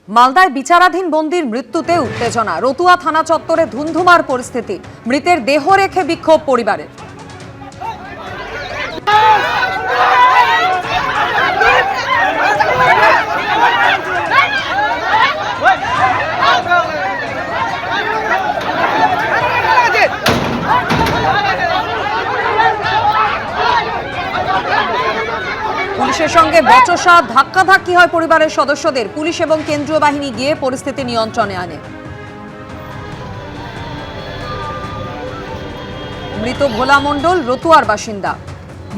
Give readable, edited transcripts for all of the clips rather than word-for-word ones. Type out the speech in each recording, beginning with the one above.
মালদায় বিচারাধীন বন্দির মৃত্যুতে উত্তেজনা। রতুয়া থানা চত্বরে ধুন্ধুমার পরিস্থিতি। মৃতের দেহ রেখে বিক্ষোভ পরিবারের। পুলিশের সঙ্গে বচসা, ধাক্কাধাক্কি হয় পরিবারের সদস্যদের। পুলিশ এবং কেন্দ্রীয় বাহিনী গিয়ে পরিস্থিতি নিয়ন্ত্রণে আনে। মৃত ভোলা মণ্ডল রতুয়ার বাসিন্দা।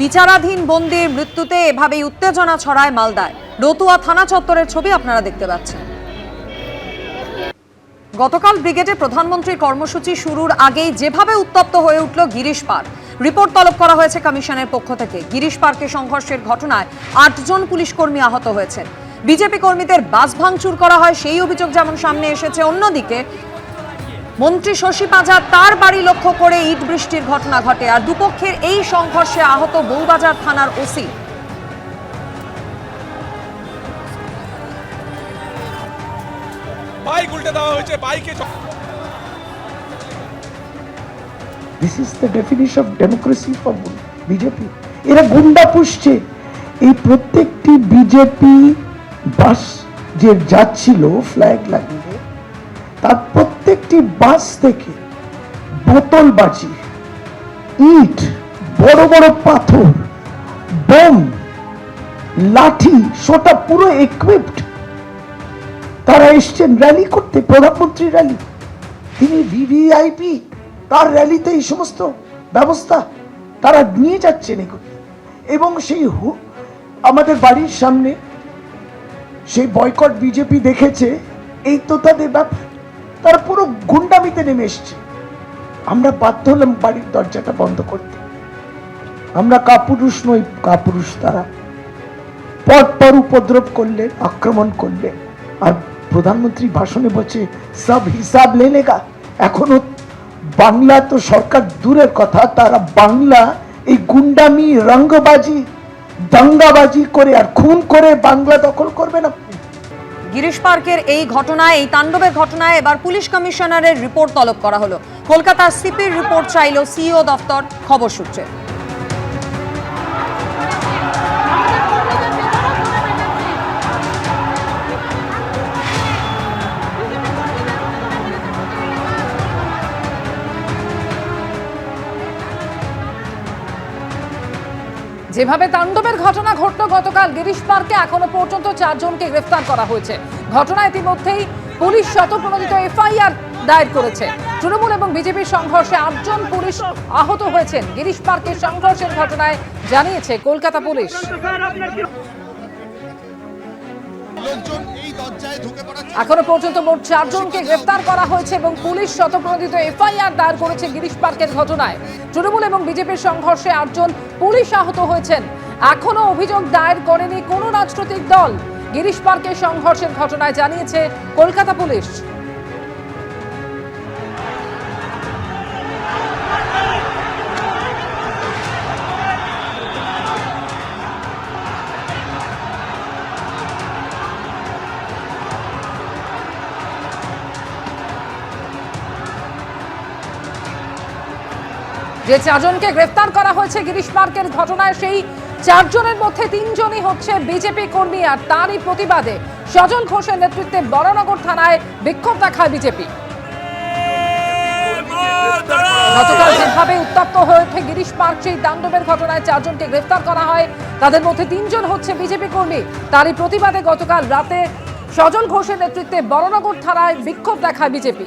বিচারাধীন বন্দির মৃত্যুতে এভাবেই উত্তেজনা ছড়ায় মালদায়। রতুয়া থানা চত্বরের ছবি আপনারা দেখতে পাচ্ছেন। গতকাল ব্রিগেডে প্রধানমন্ত্রীর কর্মসূচি শুরুর আগেই যেভাবে উত্তপ্ত হয়ে উঠল গিরিশ পার্ক। রিপোর্ট তলব করা হয়েছে কমিশনের পক্ষ থেকে। গিরিশ পার্কে সংঘর্ষের ঘটনায় ৮ জন পুলিশ কর্মী আহত হয়েছেন। বিজেপি কর্মীদের বাস ভাঙচুর করা হয়, সেই অভিযোগ যেমন সামনে এসেছে, অন্যদিকে মন্ত্রী শশী পাঁজা তার বাড়ি লক্ষ্য করে ইট বৃষ্টির ঘটনা ঘটে। আর দুপক্ষের এই সংঘর্ষে আহত বউবাজার থানার ওসি। বাইক উল্টে দেওয়া হয়েছে, বাইকে। This is the definition of democracy for BJP. এরা গুন্ডা পুষছে। এই প্রত্যেকটি বিজেপি বাস যে যাচ্ছিল ফ্ল্যাগ লাগিয়ে, তার প্রত্যেকটি বাস থেকে বোতলবাজি, ইট, বড় বড় পাথর, বোম, লাঠি, সোটা পুরো ইকুইপড। তারা এসছেন র্যালি করতে, প্রধানমন্ত্রী র্যালি। তিনি ভিভিআইপি, তার র্যালিতে এই সমস্ত ব্যবস্থা তারা নিয়ে যাচ্ছেন। এবং সেই আমাদের বাড়ির সামনে সেই বয়কট বিজেপি দেখেছে, এই তো তাদের ব্যাপার। তারা পুরো গুন্ডামিতে নেমে এসছে। আমরা বাধ্য হলাম বাড়ির দরজাটা বন্ধ করতে। আমরা কাপুরুষ নই, কাপুরুষ তারা। পরপর উপদ্রব করলেন, আক্রমণ করলেন। আর প্রধানমন্ত্রী ভাষণে বলছে সব হিসাব লেনেগা। এখনো বাংলা তো সরকার দূরের কথা, তারা বাংলা এই গুন্ডামি, রঙ্গবাজি, দাঙ্গাবাজি করে আর খুন করে বাংলা দখল করবে না। গিরিশ পার্কের এই ঘটনায়, এই তাণ্ডবের ঘটনায় এবার পুলিশ কমিশনারের রিপোর্ট তলব করা হলো। কলকাতার সিপির রিপোর্ট চাইল সিইও দফতর, খবর সূত্রে। যেভাবে তাণ্ডবের ঘটনা ঘটল গতকাল গিরিশ পার্কে, এখনো পর্যন্ত 4 জনকে গ্রেফতার করা হয়েছে। ঘটনা ইতিমধ্যেই পুলিশ শতপ্রণোদিত এফআইআর দায়ের করেছে। তৃণমূল এবং বিজেপির সংঘর্ষে 8 জন পুলিশ আহত হয়েছেন। গিরিশ পার্কের সংঘর্ষের ঘটনায় জানিয়েছে কলকাতা পুলিশ। এখনো পর্যন্ত মোট 4 জনকে গ্রেফতার করা হয়েছে এবং পুলিশ শতপ্রণোদিত এফআইআর দায়ের করেছে গিরিশ পার্কের ঘটনায়। তৃণমূল এবং বিজেপির সংঘর্ষে 8 জন পুলিশ আহত হয়েছেন। এখনো অভিযোগ দায়ের করেনি কোনো রাজনৈতিক দল। গিরিশ পার্কের সংঘর্ষের ঘটনায় জানিয়েছে কলকাতা পুলিশ। যে 4 জনকে গ্রেফতার করা হয়েছে গিরিশ পার্কের ঘটনায়, সেই 4 জনের মধ্যে 3 জনই হচ্ছে বিজেপি কর্মী। আর তারই প্রতিবাদে সজল ঘোষের নেতৃত্বে বরানগর থানায় বিক্ষোভ দেখায় বিজেপি। গতকাল যেভাবে উত্তপ্ত হয়ে ওঠে গিরিশ পার্ক, সেই তাণ্ডবের ঘটনায় 4 জনকে গ্রেফতার করা হয়। তাদের মধ্যে 3 জন হচ্ছে বিজেপি কর্মী। তারই প্রতিবাদে গতকাল রাতে সজল ঘোষের নেতৃত্বে বরানগর থানায় বিক্ষোভ দেখায় বিজেপি।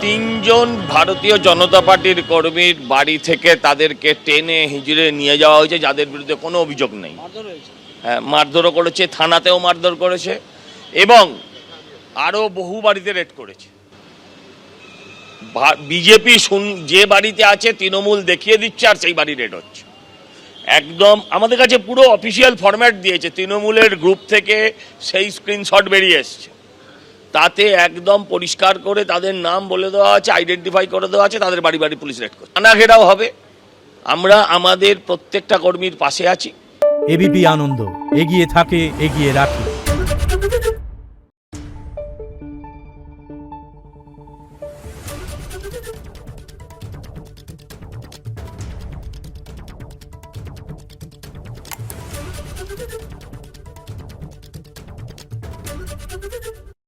তিনজন ভারতীয় জনতা পার্টির কর্মীর বাড়ি থেকে তাদেরকে টেনে হিজড়ে নিয়ে যাওয়া হয়েছে, যাদের বিরুদ্ধে কোনো অভিযোগ নেই। হ্যাঁ, মারধরও করেছে, থানাতেও মারধর করেছে এবং আরও বহু বাড়িতে রেড করেছে। বিজেপি যে বাড়িতে আছে তৃণমূল দেখিয়ে দিচ্ছে আর সেই বাড়ি রেড হচ্ছে। একদম আমাদের কাছে পুরো অফিসিয়াল ফরম্যাট দিয়েছে, তৃণমূলের গ্রুপ থেকে সেই স্ক্রিনশট বেরিয়ে এসছে। তাতে একদম পরিষ্কার করে তাদের নাম বলে দেওয়া আছে, আইডেন্টিফাই করে দেওয়া আছে, তাদের বাড়ি বাড়ি পুলিশ রেড করছে। থানা ঘেরাও হবে। আমরা আমাদের প্রত্যেকটা কর্মীর পাশে আছি। এবিপি আনন্দ, এগিয়ে থাকে, এগিয়ে রাখে।